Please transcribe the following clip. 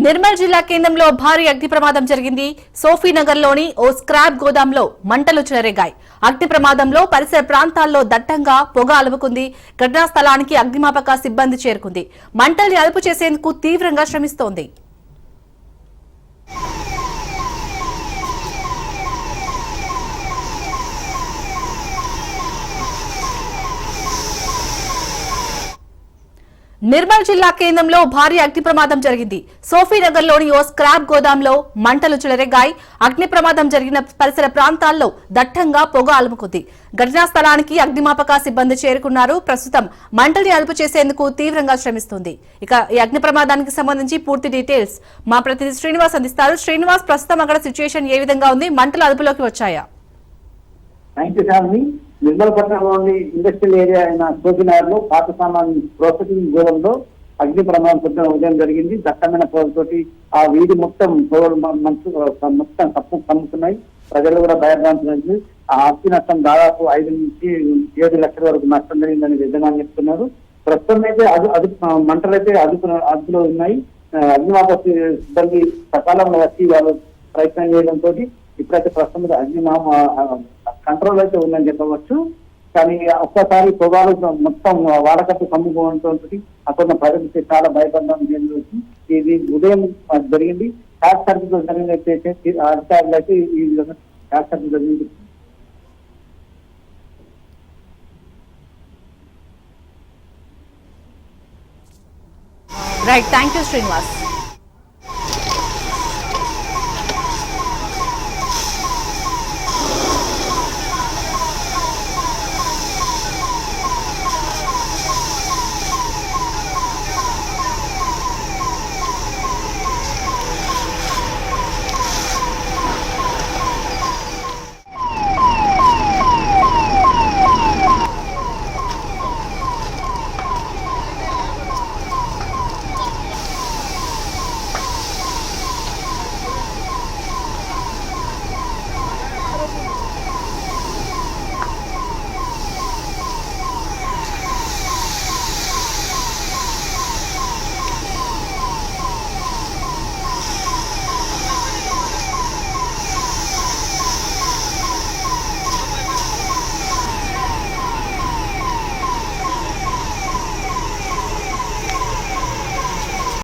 నిర్మల్ జిల్లా కేంద్రంలో భారీ అగ్ని ప్రమాదం జరిగింది. సోఫీనగర్లోని ఓ స్క్రాప్ గోదాంలో మంటలు చెలరేగాయి. అగ్ని ప్రమాదంలో పరిసర ప్రాంతాల్లో దట్టంగా పొగ అలుముకుంది. ఘటనా స్థలానికి అగ్నిమాపక సిబ్బంది చేరుకుంది. మంటల్ని అదుపు చేసేందుకు తీవ్రంగా శ్రమిస్తోంది. నిర్మల్ జిల్లా కేంద్రంలో భారీ అగ్ని ప్రమాదం జరిగింది. సోఫీనగర్లోని ఓ స్క్రాప్ గోదాంలో మంటలు చెలరేగాయి. అగ్ని ప్రమాదం జరిగిన పరిసర ప్రాంతాల్లో దట్టంగా పొగ అలుముకుంది. ఘటనా స్థలానికి అగ్నిమాపక సిబ్బంది చేరుకున్నారు. ప్రస్తుతం మంటల్ని అదుపు చేసేందుకు తీవ్రంగా శ్రమిస్తుంది. ఇక ఈ అగ్ని ప్రమాదానికి సంబంధించి పూర్తి డీటెయిల్స్ మా ప్రతినిధి శ్రీనివాస్ అందిస్తారు. శ్రీనివాస్, ప్రస్తుతం అక్కడ సిచ్యుయేషన్ ఏ విధంగా ఉంది? మంటలు అదుపులోకి వచ్చాయా? నిర్మల్ పట్టణంలోని ఇండస్ట్రియల్ ఏరియా అయిన సోఫీనగర్ లో పాత సామాన్ ప్రాసెసింగ్ గోడంలో అగ్ని ప్రమాదం పొద్దున ఉదయం జరిగింది. దట్టమైన పొగతోటి ఆ వీధి మొత్తం మొత్తం కమ్ముతున్నాయి. ప్రజలు కూడా భయభ్రాంతులు. ఆ ఆస్తి నష్టం దాదాపు 5 నుంచి 7 లక్షల వరకు నష్టం జరిగిందని యజమాని చెప్తున్నారు. ప్రస్తుతం అయితే మంటలైతే అదుపులో ఉన్నాయి. అగ్నిమాపక సిబ్బంది సకాలంలో వచ్చి వాళ్ళు ప్రయత్నం చేయడంతో ఇప్పుడైతే ప్రస్తుతం అగ్ని కంట్రోల్ అయితే ఉందని చెప్పవచ్చు. కానీ ఒక్కసారి పొగాలు మొత్తం వాడకట్టు కమ్ముకోవడంతో అక్కడ ప్రజలకి చాలా భయపడడం జరిగింది. ఇది ఉదయం జరిగింది. షార్ట్ సర్క్యూట్ జరిగినట్లయితే అధికారులు అయితే ఈ విధంగా షార్ట్ సర్క్యూట్ జరిగింది. Right, thank you Srinivas.